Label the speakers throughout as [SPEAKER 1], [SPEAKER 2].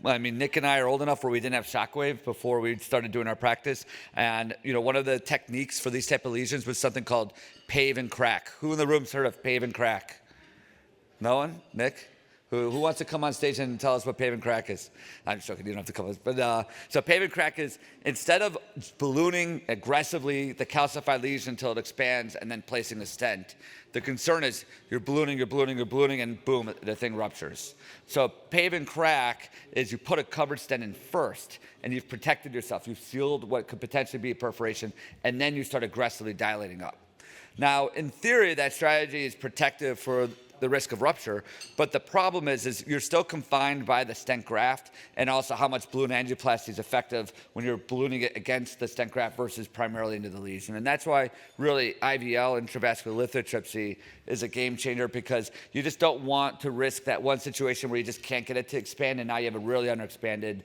[SPEAKER 1] I mean, Nick and I are old enough where we didn't have shockwave before we started doing our practice. And, one of the techniques for these type of lesions was something called pave and crack. Who in the room's heard of pave and crack? No one? Nick? Who wants to come on stage and tell us what pave and crack is? I'm just joking, you don't have to come. But so pave and crack is, instead of ballooning aggressively the calcified lesion until it expands and then placing a stent, the concern is you're ballooning, and boom, the thing ruptures. So pave and crack is you put a covered stent in first, and you've protected yourself. You've sealed what could potentially be a perforation, and then you start aggressively dilating up. Now, in theory, that strategy is protective for the risk of rupture, but the problem is you're still confined by the stent graft, and also how much balloon angioplasty is effective when you're ballooning it against the stent graft versus primarily into the lesion. And that's why really IVL, intravascular lithotripsy, is a game changer, because you just don't want to risk that one situation where you just can't get it to expand, and now you have a really underexpanded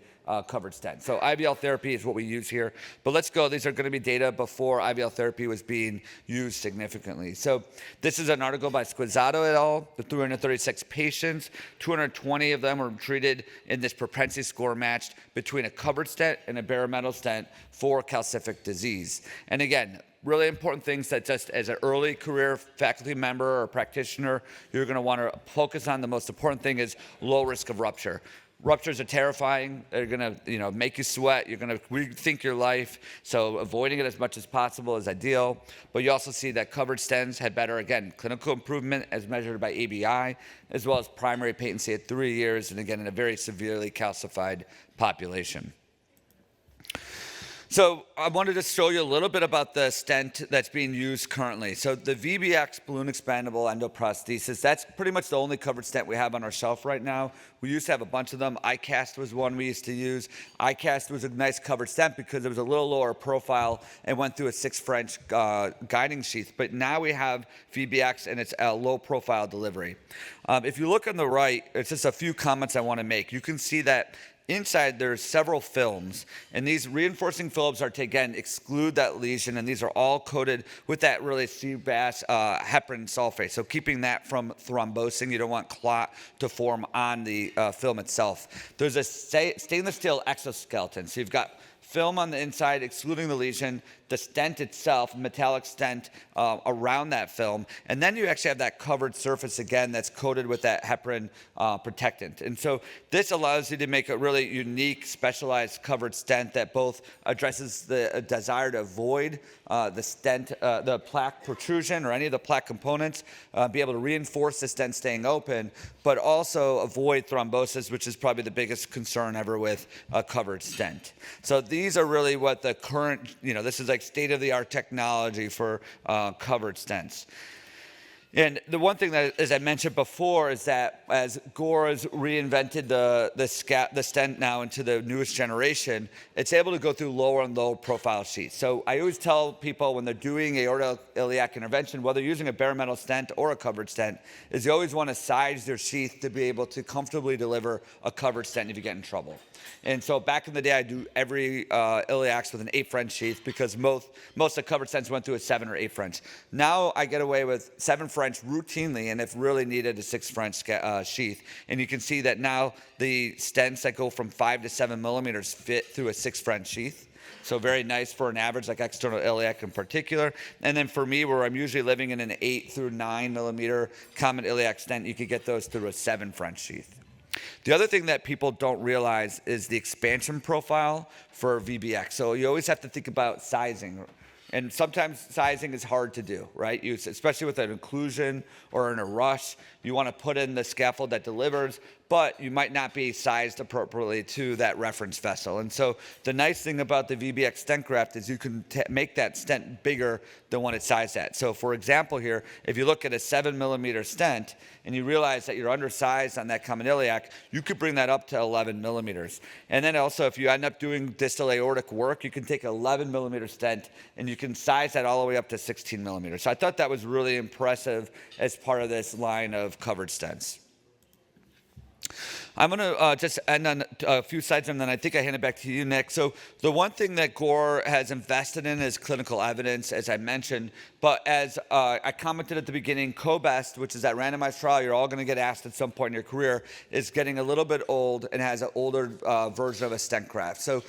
[SPEAKER 1] covered stent. So IVL therapy is what we use here. But let's go. These are going to be data before IVL therapy was being used significantly. So this is an article by Squizzato et al. The 336 patients, 220 of them were treated in this propensity score matched between a covered stent and a bare metal stent for calcific disease. And again, really important things that just as an early career faculty member or practitioner, you're going to want to focus on. The most important thing is low risk of rupture. Ruptures are terrifying. They're going to, make you sweat. You're going to rethink your life. So avoiding it as much as possible is ideal. But you also see that covered stents had better, again, clinical improvement as measured by ABI, as well as primary patency at 3 years, and again, in a very severely calcified population. So I wanted to show you a little bit about the stent that's being used currently. So the VBX balloon expandable endoprosthesis, that's pretty much the only covered stent we have on our shelf right now. We used to have a bunch of them. iCast was one we used to use. iCast was a nice covered stent because it was a little lower profile and went through a 6 French guiding sheath. But now we have VBX, and it's a low profile delivery. If you look on the right, it's just a few comments I want to make. You can see that inside, there's several films, and these reinforcing films are to, again, exclude that lesion, and these are all coated with that really CBAS heparin sulfate, so keeping that from thrombosing. You don't want clot to form on the film itself. There's a stainless steel exoskeleton, so you've got film on the inside excluding the lesion, the stent itself, metallic stent around that film, and then you actually have that covered surface again that's coated with that heparin protectant. And so this allows you to make a really unique, specialized covered stent that both addresses the desire to avoid the stent, the plaque protrusion or any of the plaque components, be able to reinforce the stent staying open, but also avoid thrombosis, which is probably the biggest concern ever with a covered stent. So these are really what the current, this is like state-of-the-art technology for covered stents. And the one thing that, as I mentioned before, is that as Gore has reinvented the stent now into the newest generation, it's able to go through lower and lower profile sheaths. So I always tell people when they're doing aortoiliac intervention, whether using a bare metal stent or a covered stent, is you always want to size their sheath to be able to comfortably deliver a covered stent if you get in trouble. And so back in the day, I do every iliacs with an 8 French sheath because most of the covered stents went through a 7 or 8 French. Now I get away with 7 French routinely, and if really needed, a 6 French sheath. And you can see that now the stents that go from 5 to 7 millimeters fit through a 6 French sheath. So very nice for an average, like external iliac in particular. And then for me, where I'm usually living in an 8 through 9 millimeter common iliac stent, you could get those through a 7 French sheath. The other thing that people don't realize is the expansion profile for VBX. So you always have to think about sizing. And sometimes sizing is hard to do, right? Especially with an occlusion or in a rush, you want to put in the scaffold that delivers, but you might not be sized appropriately to that reference vessel. And so the nice thing about the VBX stent graft is you can make that stent bigger than what it's sized at. So for example here, if you look at a 7 millimeter stent and you realize that you're undersized on that common iliac, you could bring that up to 11 millimeters. And then also if you end up doing distal aortic work, you can take an 11 millimeter stent and you can size that all the way up to 16 millimeters. So I thought that was really impressive as part of this line of covered stents. I'm going to just end on a few slides, and then I think I hand it back to you, Nick. So the one thing that Gore has invested in is clinical evidence, as I mentioned. But as I commented at the beginning, COBEST, which is that randomized trial you're all going to get asked at some point in your career, is getting a little bit old and has an older version of a stent graft. So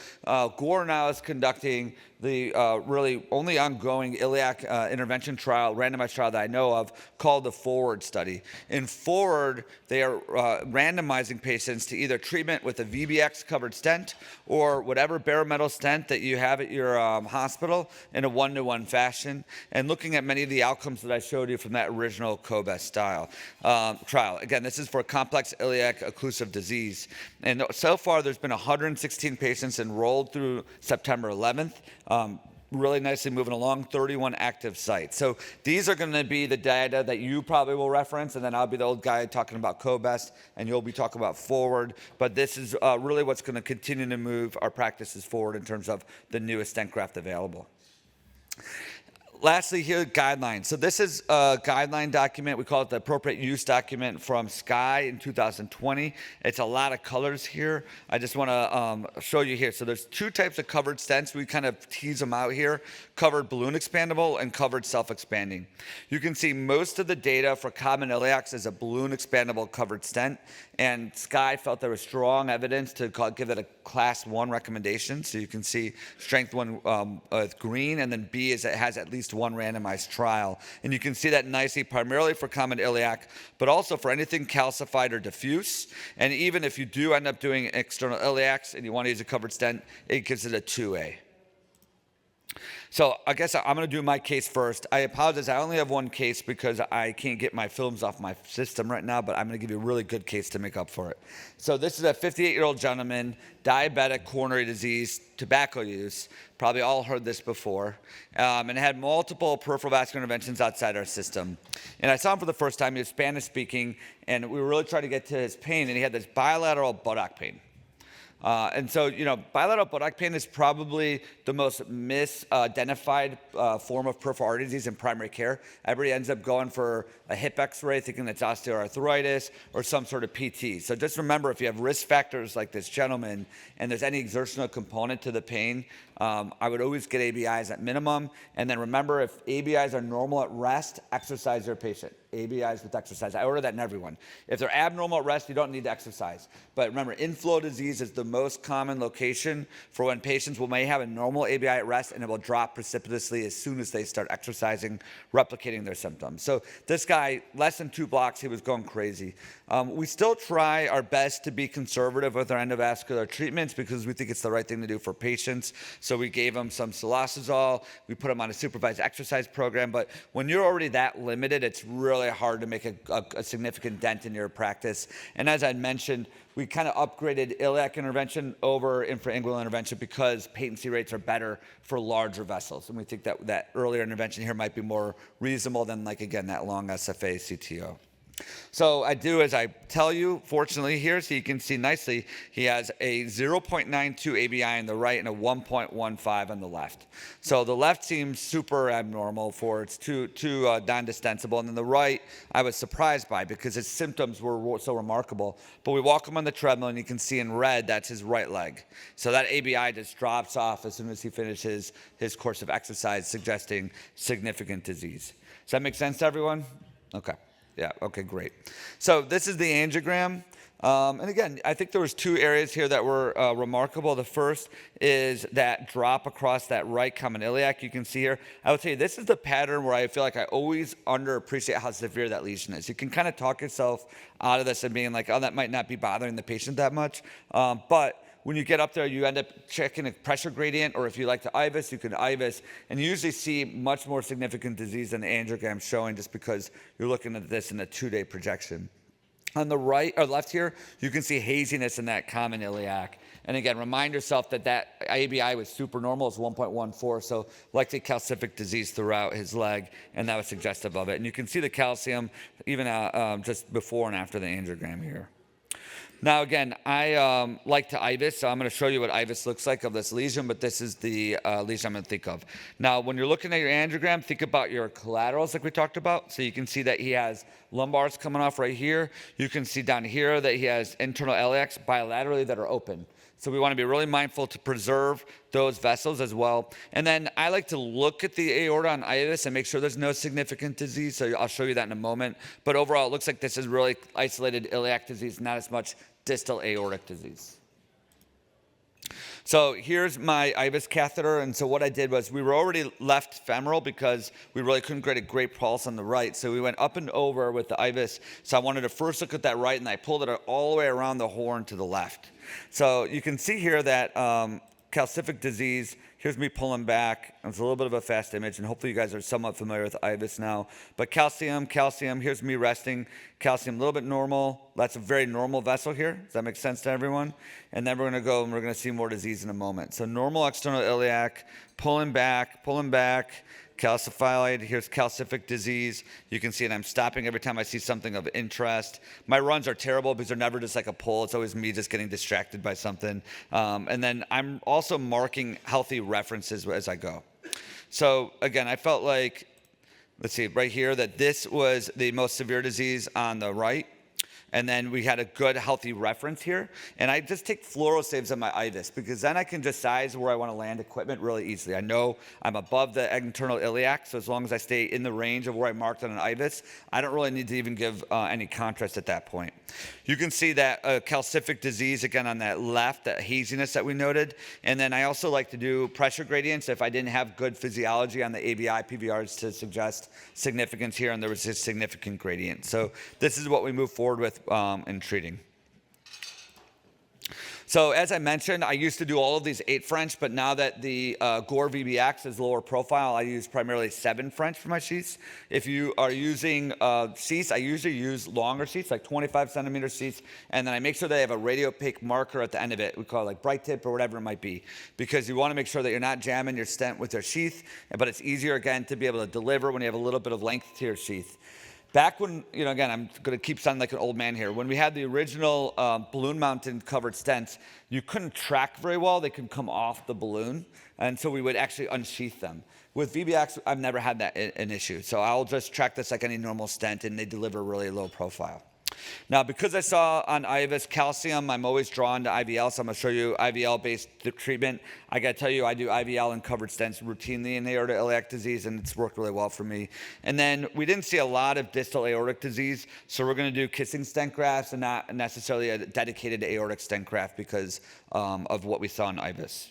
[SPEAKER 1] Gore now is conducting the really only ongoing iliac intervention trial, randomized trial that I know of, called the FORWARD study. In FORWARD, they are randomizing patients to either treatment with a VBX covered stent or whatever bare metal stent that you have at your hospital in a 1-to-1 fashion, and looking at many of the outcomes that I showed you from that original COBEST style trial. Again, this is for complex iliac occlusive disease. And so far, there's been 116 patients enrolled through September 11th. Really nicely moving along, 31 active sites. So these are going to be the data that you probably will reference, and then I'll be the old guy talking about COBEST, and you'll be talking about FORWARD. But this is really what's going to continue to move our practices forward in terms of the newest stent graft available. Lastly, here, guidelines. So this is a guideline document. We call it the appropriate use document from SCAI in 2020. It's a lot of colors here. I just want to show you here. So there's two types of covered stents. We kind of tease them out here: covered balloon expandable and covered self-expanding. You can see most of the data for common iliacs is a balloon expandable covered stent, and SCAI felt there was strong evidence to give it a class 1 recommendation. So you can see strength 1 with green, and then B is it has at least one randomized trial. And you can see that nicely, primarily for common iliac, but also for anything calcified or diffuse. And even if you do end up doing external iliacs and you want to use a covered stent, it gives it a 2A. So I guess I'm going to do my case first. I apologize. I only have one case because I can't get my films off my system right now, but I'm going to give you a really good case to make up for it. So this is a 58-year-old gentleman, diabetic, coronary disease, tobacco use. Probably all heard this before, and had multiple peripheral vascular interventions outside our system. And I saw him for the first time. He was Spanish speaking, and we were really trying to get to his pain, and he had this bilateral buttock pain. And so, bilateral buttock pain is probably the most misidentified form of peripheral artery disease in primary care. Everybody ends up going for a hip x-ray thinking it's osteoarthritis or some sort of PT. So just remember, if you have risk factors like this gentleman and there's any exertional component to the pain, I would always get ABIs at minimum. And then remember, if ABIs are normal at rest, exercise your patient. ABIs with exercise. I order that in everyone. If they're abnormal at rest, you don't need to exercise. But remember, inflow disease is the most common location for when patients may have a normal ABI at rest, and it will drop precipitously as soon as they start exercising, replicating their symptoms. So this guy, less than 2 blocks, he was going crazy. We still try our best to be conservative with our endovascular treatments because we think it's the right thing to do for patients. So we gave him some silocizol. We put him on a supervised exercise program. But when you're already that limited, it's really hard to make a significant dent in your practice. And as I mentioned, we kind of upgraded iliac intervention over infrainguinal intervention because patency rates are better for larger vessels. And we think that earlier intervention here might be more reasonable than, again, that long SFA CTO. So I do as I tell you, fortunately here, so you can see nicely, he has a 0.92 ABI on the right and a 1.15 on the left. So the left seems super abnormal for it's too non-distensible. And then the right, I was surprised by because his symptoms were so remarkable. But we walk him on the treadmill and you can see in red, that's his right leg. So that ABI just drops off as soon as he finishes his course of exercise, suggesting significant disease. Does that make sense to everyone? Okay. Yeah, okay, great. So this is the angiogram. And again, I think there was 2 areas here that were remarkable. The first is that drop across that right common iliac you can see here. I would say this is the pattern where I feel like I always underappreciate how severe that lesion is. You can kind of talk yourself out of this and being like, oh, that might not be bothering the patient that much. But when you get up there, you end up checking a pressure gradient, or if you like to IVUS, you can IVUS, and you usually see much more significant disease than the angiogram showing just because you're looking at this in a 2-day projection. On the right or left here, you can see haziness in that common iliac. And again, remind yourself that ABI was supernormal, it's 1.14, so likely calcific disease throughout his leg, and that was suggestive of it. And you can see the calcium even just before and after the angiogram here. Now, again, I like to IVUS, so I'm going to show you what IVUS looks like of this lesion, but this is the lesion I'm going to think of. Now, when you're looking at your angiogram, think about your collaterals like we talked about. So you can see that he has lumbars coming off right here. You can see down here that he has internal iliacs bilaterally that are open. So we want to be really mindful to preserve those vessels as well. And then I like to look at the aorta on IVUS and make sure there's no significant disease. So I'll show you that in a moment. But overall, it looks like this is really isolated iliac disease, not as much distal aortic disease. So here's my IVUS catheter, and so what I did was we were already left femoral because we really couldn't get a great pulse on the right, so we went up and over with the IVUS. So I wanted to first look at that right, and I pulled it all the way around the horn to the left. So you can see here that calcific disease, here's me pulling back. It's a little bit of a fast image, and hopefully you guys are somewhat familiar with IVUS now. But calcium, here's me resting. Calcium, a little bit normal. That's a very normal vessel here. Does that make sense to everyone? And then we're going to go and we're going to see more disease in a moment. So normal external iliac, pulling back, calcified. Here's calcific disease. You can see it. I'm stopping every time I see something of interest. My runs are terrible because they're never just like a pull. It's always me just getting distracted by something. And then I'm also marking healthy references as I go. So again, I felt like, let's see, right here, that this was the most severe disease on the right. And then we had a good, healthy reference here. And I just take fluoro saves on my IVUS because then I can just size where I want to land equipment really easily. I know I'm above the internal iliac, so as long as I stay in the range of where I marked on an IVUS, I don't really need to even give any contrast at that point. You can see that calcific disease, again, on that left, that haziness that we noted. And then I also like to do pressure gradients if I didn't have good physiology on the ABI PVRs to suggest significance here, and there was a significant gradient. So this is what we move forward with in treating. So as I mentioned, I used to do all of these 8 French, but now that the Gore VBX is lower profile, I use primarily 7 French for my sheaths. If you are using sheaths, I usually use longer sheaths, like 25 centimeter sheaths, and then I make sure they have a radiopaque marker at the end of it. We call it like bright tip or whatever it might be, because you want to make sure that you're not jamming your stent with your sheath, but it's easier, again, to be able to deliver when you have a little bit of length to your sheath. Back when, again, I'm going to keep sounding like an old man here. When we had the original balloon-mounted covered stents, you couldn't track very well. They could come off the balloon, and so we would actually unsheath them. With VBX, I've never had that an issue. So I'll just track this like any normal stent, and they deliver really low profile. Now, because I saw on IVUS calcium, I'm always drawn to IVL, so I'm going to show you IVL-based treatment. I got to tell you, I do IVL and covered stents routinely in aortic iliac disease, and it's worked really well for me. And then we didn't see a lot of distal aortic disease, so we're going to do kissing stent grafts and not necessarily a dedicated aortic stent graft because of what we saw in IVUS.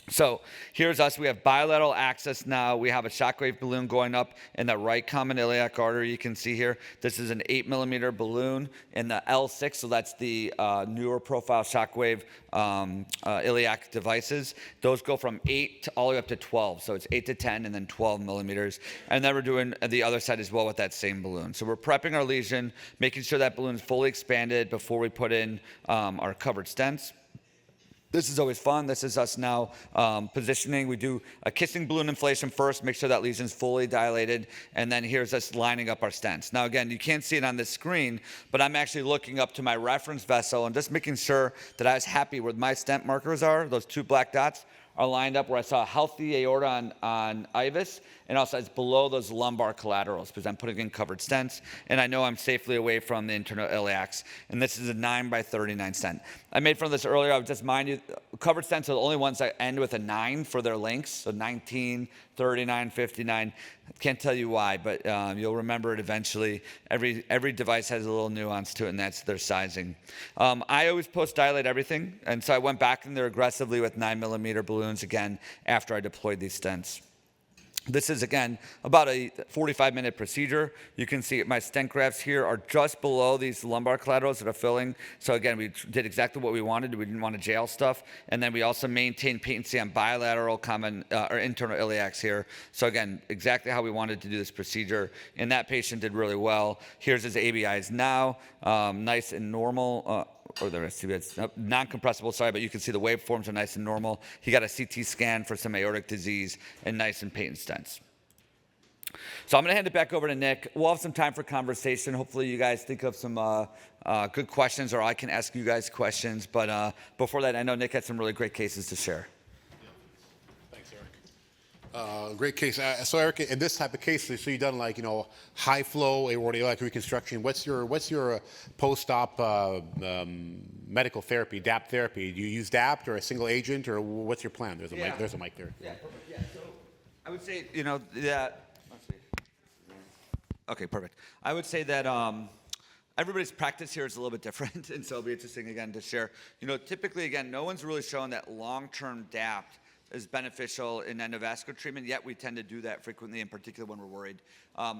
[SPEAKER 1] So here's us. We have bilateral access now. We have a shockwave balloon going up in the right common iliac artery. You can see here, this is an 8 millimeter balloon in the L6, so that's the newer profile shockwave iliac devices. Those go from 8 to all the way up to 12. So it's 8 to 10 and then 12 millimeters. And then we're doing the other side as well with that same balloon. So we're prepping our lesion, making sure that balloon's fully expanded before we put in our covered stents. This is always fun. This is us now positioning. We do a kissing balloon inflation first, make sure that lesion's fully dilated, and then here's us lining up our stents. Now again, you can't see it on this screen, but I'm actually looking up to my reference vessel and just making sure that I was happy where my stent markers are. Those 2 black dots are lined up where I saw a healthy aorta on IVUS, and also it's below those lumbar collaterals because I'm putting in covered stents, and I know I'm safely away from the internal iliacs. And this is a 9x39 stent. I made fun of this earlier. I would just mind you, covered stents are the only ones that end with a 9 for their lengths, so 19, 39, 59. I can't tell you why, but you'll remember it eventually. Every device has a little nuance to it, and that's their sizing. I always post-dilate everything, and so I went back in there aggressively with 9 millimeter balloons again after I deployed these stents. This is, again, about a 45-minute procedure. You can see my stent grafts here are just below these lumbar collaterals that are filling. So again, we did exactly what we wanted. We didn't want to jail stuff. And then we also maintained patency on bilateral common or internal iliacs here. So again, exactly how we wanted to do this procedure. And that patient did really well. Here's his ABIs now, nice and normal. Or the rest of it's non-compressible, sorry, but you can see the waveforms are nice and normal. He got a CT scan for some aortic disease and nice and patent stents. So I'm going to hand it back over to Nick. We'll have some time for conversation. Hopefully you guys think of some good questions, or I can ask you guys questions. But before that, I know Nick had some really great cases to share.
[SPEAKER 2] Thanks, Eric. Great case. So Eric, in this type of case, so you've done like, high flow aortic reconstruction. What's your post-op medical therapy, DAPT therapy? Do you use DAPT or a single agent, or what's your plan? There's a mic. There's a mic there.
[SPEAKER 1] Yeah, perfect. Yeah. So I would say, that. Let's see. Okay, perfect. I would say that everybody's practice here is a little bit different, and so it'll be interesting again to share. Typically, again, no one's really shown that long-term DAPT is beneficial in endovascular treatment, yet we tend to do that frequently, in particular when we're worried.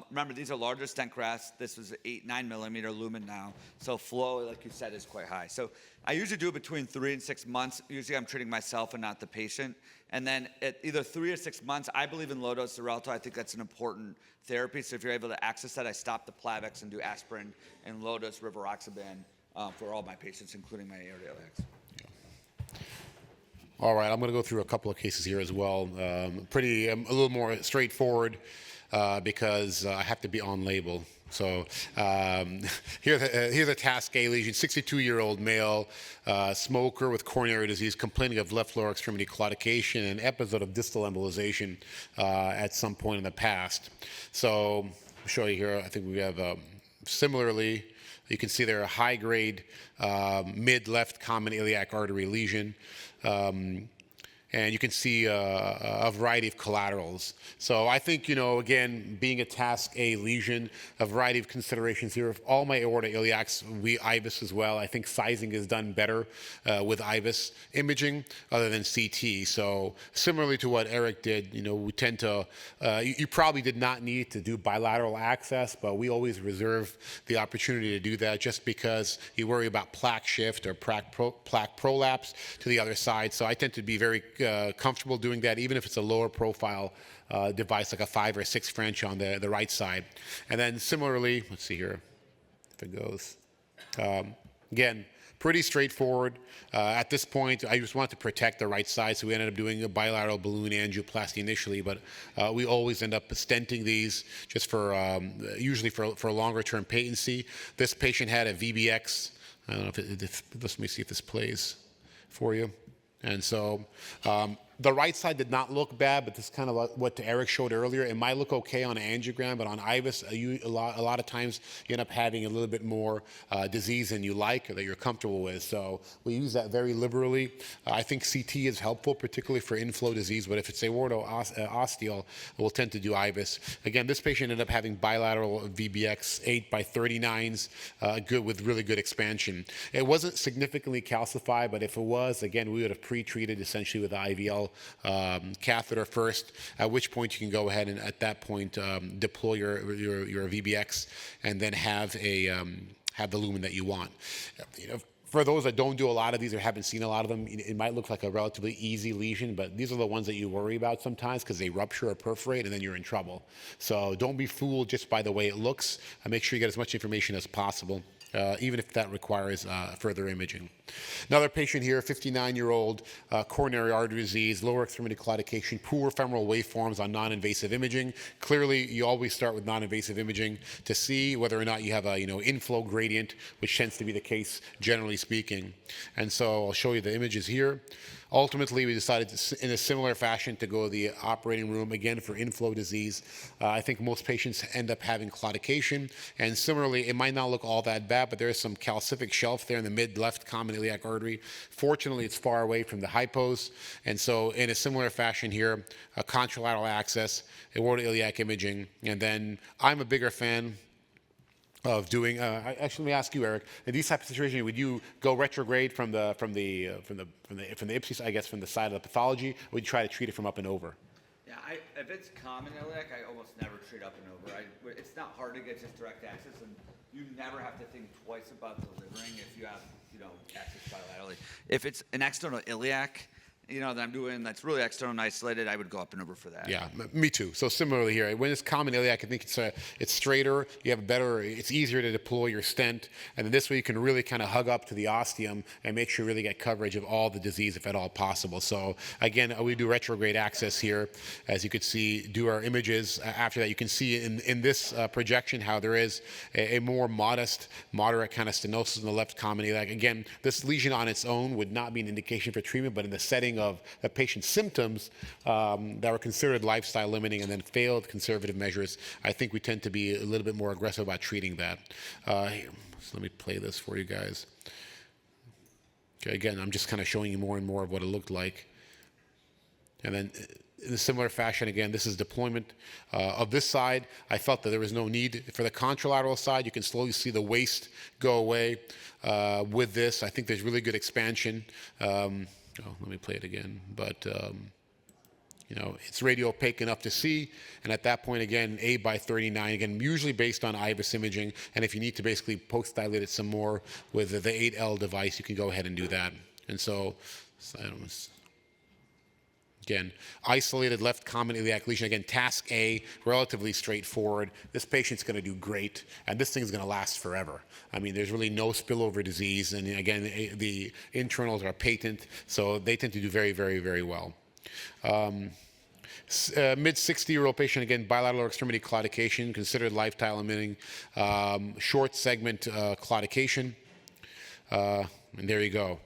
[SPEAKER 1] Remember, these are larger stent grafts. This was 9 millimeter lumen now, so flow, like you said, is quite high. So I usually do it between 3 and 6 months. Usually I'm treating myself and not the patient. And then at either 3 or 6 months, I believe in low-dose Xarelto. I think that's an important therapy. So if you're able to access that, I stop the Plavix and do aspirin and low-dose rivaroxaban for all my patients, including my aortic.
[SPEAKER 2] All right, I'm going to go through a couple of cases here as well. A little more straightforward because I have to be on label. So here's a task A lesion, 62-year-old male, smoker with coronary disease, complaining of left lower extremity claudication and episode of distal embolization at some point in the past. So I'll show you here. I think we have similarly. You can see there a high-grade mid-left common iliac artery lesion. And you can see a variety of collaterals. So I think, again, being a task A lesion, a variety of considerations here. All my aorta iliacs, we IVUS as well. I think sizing is done better with IVUS imaging other than CT. So similarly to what Eric did, we tend to, you probably did not need to do bilateral access, but we always reserve the opportunity to do that just because you worry about plaque shift or plaque prolapse to the other side. So I tend to be very comfortable doing that, even if it's a lower profile device like a 5 or 6 French on the right side. And then similarly, let's see here if it goes. Again, pretty straightforward. At this point, I just wanted to protect the right side, so we ended up doing a bilateral balloon angioplasty initially, but we always end up stenting these just for, usually for longer term patency. This patient had a VBX. I don't know let me see if this plays for you. And so the right side did not look bad, but this is kind of like what Eric showed earlier. It might look okay on an angiogram, but on IVUS, a lot of times you end up having a little bit more disease than you like or that you're comfortable with. So we use that very liberally. I think CT is helpful, particularly for inflow disease, but if it's aorto-ostial, we'll tend to do IVUS. Again, this patient ended up having bilateral VBX 8x39s, with really good expansion. It wasn't significantly calcified, but if it was, again, we would have pre-treated essentially with IVL catheter first, at which point you can go ahead and at that point deploy your VBX and then have the lumen that you want. For those that don't do a lot of these or haven't seen a lot of them, it might look like a relatively easy lesion, but these are the ones that you worry about sometimes because they rupture or perforate and then you're in trouble. So don't be fooled just by the way it looks. Make sure you get as much information as possible. Even if that requires further imaging. Another patient here, 59-year-old, coronary artery disease, lower extremity claudication, poor femoral waveforms on non-invasive imaging. Clearly, you always start with non-invasive imaging to see whether or not you have a inflow gradient, which tends to be the case generally speaking. And so I'll show you the images here. Ultimately, we decided in a similar fashion to go to the operating room, again, for inflow disease. I think most patients end up having claudication. And similarly, it might not look all that bad, but there is some calcific shelf there in the mid-left common iliac artery. Fortunately, it's far away from the hypos. And so in a similar fashion here, a contralateral access, aortoiliac imaging. And then I'm a bigger fan of doing. Actually, let me ask you, Eric. In these types of situations, would you go retrograde from the ipsy, I guess, from the side of the pathology, or would you try to treat it from up and over?
[SPEAKER 1] Yeah, if it's common iliac, I almost never treat up and over. It's not hard to get just direct access, and you never have to think twice about delivering if you have access bilaterally. If it's an external iliac, that I'm doing that's really external and isolated, I would go up and over for that.
[SPEAKER 2] Yeah, me too. So similarly here, when it's common iliac, I think it's straighter. You have it's easier to deploy your stent, and then this way you can really kind of hug up to the ostium and make sure you really get coverage of all the disease if at all possible. So again, we do retrograde access here, as you could see. Do our images after that. You can see in this projection how there is a more moderate kind of stenosis in the left common iliac. Again, this lesion on its own would not be an indication for treatment, but in the setting of the patient's symptoms that were considered lifestyle limiting and then failed conservative measures, I think we tend to be a little bit more aggressive about treating that. Here, so let me play this for you guys. Okay, again, I'm just kind of showing you more and more of what it looked like. And then in a similar fashion, again, this is deployment of this side. I felt that there was no need. For the contralateral side, you can slowly see the waist go away with this. I think there's really good expansion. Let me play it again. But, it's radiopaque enough to see. And at that point, again, A by 39, again, usually based on IVUS imaging. And if you need to basically post-dilate it some more with the 8L device, you can go ahead and do that. And so again, isolated left common iliac lesion. Again, task A, relatively straightforward. This patient's going to do great, and this thing's going to last forever. I mean, there's really no spillover disease, and again, the internals are patent, so they tend to do very, very, very well. Mid-60-year-old patient, again, bilateral extremity claudication, considered lifestyle limiting, short segment claudication, and there you go.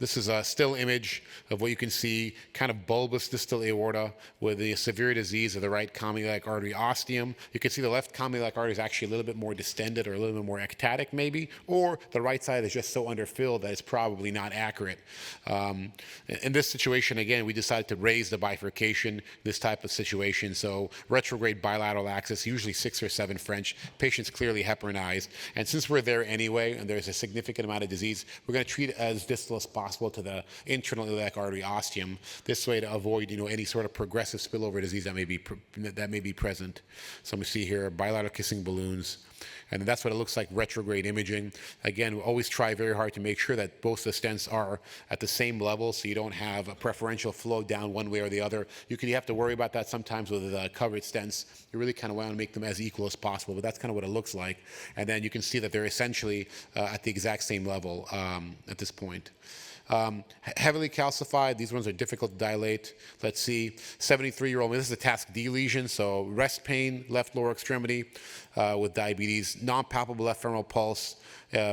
[SPEAKER 2] This is a still image of what you can see, kind of bulbous distal aorta with the severe disease of the right common iliac artery ostium. You can see the left common iliac artery is actually a little bit more distended or a little bit more ectatic maybe, or the right side is just so underfilled that it's probably not accurate. In this situation, again, we decided to raise the bifurcation, this type of situation. So retrograde bilateral axis, usually 6 or 7 French, patients clearly heparinized. And since we're there anyway, and there's a significant amount of disease, we're going to treat it as distal as possible to the internal iliac artery ostium. This way to avoid, any sort of progressive spillover disease that may be present. So we see here bilateral kissing balloons, and that's what it looks like retrograde imaging. Again, we always try very hard to make sure that both the stents are at the same level, so you don't have a preferential flow down one way or the other. You have to worry about that sometimes with covered stents. You really kind of want to make them as equal as possible, but that's kind of what it looks like. And then you can see that they're essentially at the exact same level at this point. Heavily calcified, these ones are difficult to dilate. Let's see, 73-year-old, this is a task D lesion, so rest pain, left lower extremity with diabetes, non-palpable left femoral pulse,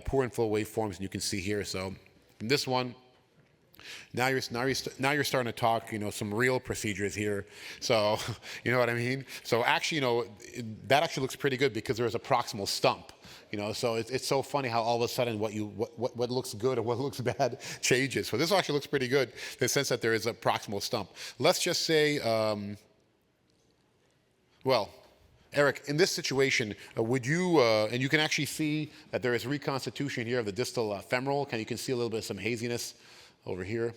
[SPEAKER 2] poor and full waveforms, and you can see here. So in this one, now you're starting to talk, some real procedures here. So, you know what I mean? So actually, that actually looks pretty good because there's a proximal stump. So it's so funny how all of a sudden what looks good or what looks bad changes. So this actually looks pretty good in the sense that there is a proximal stump. Let's just say, Eric, in this situation, would you, and you can actually see that there is reconstitution here of the distal femoral. You can see a little bit of some haziness over here.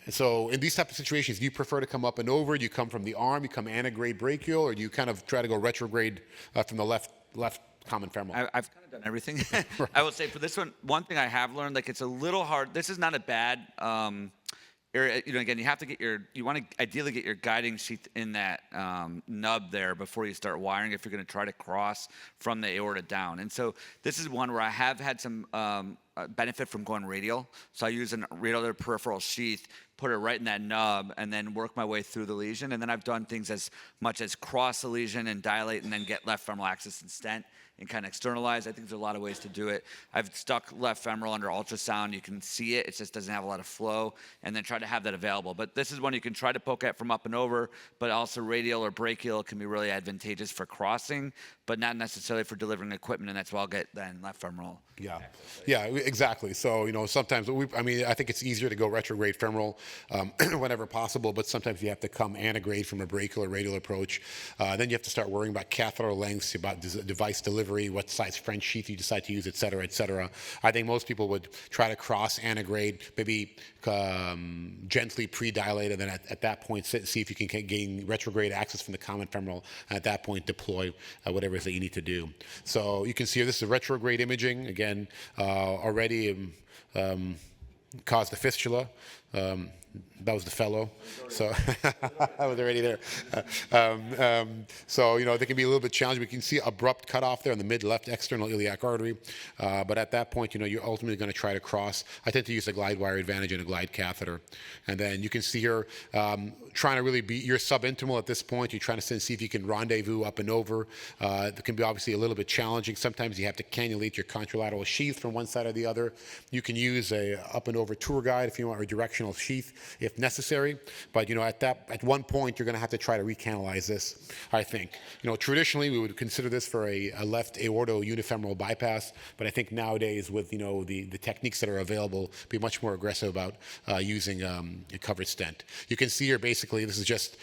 [SPEAKER 2] So in these type of situations, do you prefer to come up and over? Do you come from the arm? You come antegrade brachial, or do you kind of try to go retrograde from the left common femoral?
[SPEAKER 1] I've kind of done everything. I will say for this one thing I have learned, it's a little hard. This is not a bad area. Again, you have to you want to ideally get your guiding sheath in that nub there before you start wiring if you're going to try to cross from the aorta down. And so this is one where I have had some benefit from going radial. So I use a radial peripheral sheath, put it right in that nub, and then work my way through the lesion. And then I've done things as much as cross the lesion and dilate and then get left femoral axis and stent and kind of externalize. I think there's a lot of ways to do it. I've stuck left femoral under ultrasound. You can see it. It just doesn't have a lot of flow. And then try to have that available. But this is one you can try to poke at from up and over, but also radial or brachial can be really advantageous for crossing, but not necessarily for delivering equipment. And that's why I'll get then left femoral.
[SPEAKER 2] Yeah, exactly. So, sometimes, I think it's easier to go retrograde femoral whenever possible, but sometimes you have to come antegrade from a brachial or radial approach. Then you have to start worrying about catheter lengths, about device delivery, what size French sheath you decide to use, et cetera, et cetera. I think most people would try to cross antegrade, maybe gently pre-dilate, and then at that point see if you can gain retrograde access from the common femoral, and at that point deploy whatever it is that you need to do. So you can see here, this is retrograde imaging. Again, already caused the fistula. That was the fellow, so I was already there. So, they can be a little bit challenging. We can see abrupt cutoff there in the mid-left external iliac artery, but at that point, you're ultimately going to try to cross. I tend to use a glide wire advantage and a glide catheter, and then you can see here trying to really beat your subintimal at this point. You're trying to see if you can rendezvous up and over. It can be obviously a little bit challenging. Sometimes you have to cannulate your contralateral sheath from one side or the other. You can use a up and over tour guide if you want, or directional sheath if necessary. But at one point you're going to have to try to recanalize this. I think traditionally we would consider this for a left aorto-unifemoral bypass, but I think nowadays with the techniques that are available, be much more aggressive about using a covered stent. You can see here basically this is just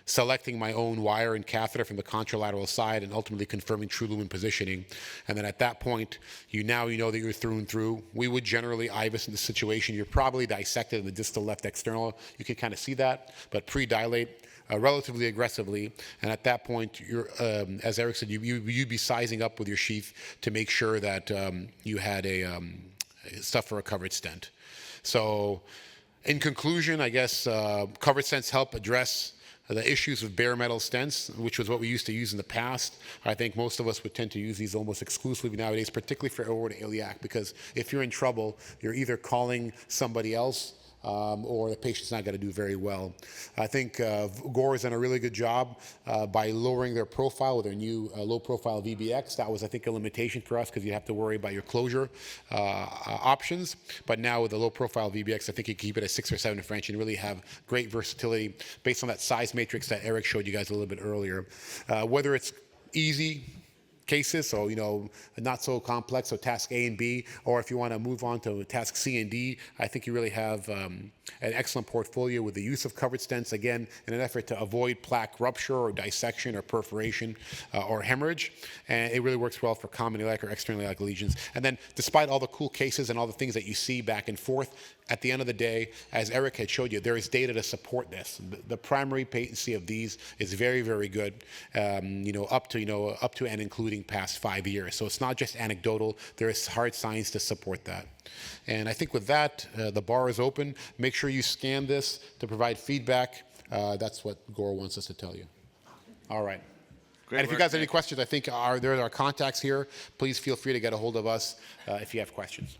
[SPEAKER 2] selecting my own wire and catheter from the contralateral side and ultimately confirming true lumen positioning. And then at that point, you know that you're through and through. We would generally IVUS in this situation. You're probably dissected in the distal left external. You can kind of see that, but pre-dilate relatively aggressively. And at that point, you're, as Eric said, you'd be sizing up with your sheath to make sure that you had stuff for a covered stent. So in conclusion, I guess covered stents help address the issues of bare metal stents, which was what we used to use in the past. I think most of us would tend to use these almost exclusively nowadays, particularly for aortoiliac, because if you're in trouble, you're either calling somebody else or the patient's not going to do very well. I think Gore has done a really good job by lowering their profile with their new low-profile VBX. That was, I think, a limitation for us because you have to worry about your closure options. But now with the low-profile VBX, I think you can keep it at 6 or 7 French and really have great versatility based on that size matrix that Eric showed you guys a little bit earlier. Whether it's easy cases, so not so complex, so task A and B, or if you want to move on to task C and D, I think you really have an excellent portfolio with the use of covered stents, again, in an effort to avoid plaque rupture or dissection or perforation or hemorrhage, and it really works well for common iliac or external iliac lesions. And then despite all the cool cases and all the things that you see back and forth, at the end of the day, as Eric had showed you, there is data to support this. The primary patency of these is very, very good, up to and including past 5 years. So it's not just anecdotal. There is hard science to support that. And I think with that, the bar is open. Make sure you scan this to provide feedback. That's what Gore wants us to tell you. All right.
[SPEAKER 1] Great
[SPEAKER 2] and if you guys have any questions, I think there are contacts here. Please feel free to get a hold of us if you have questions.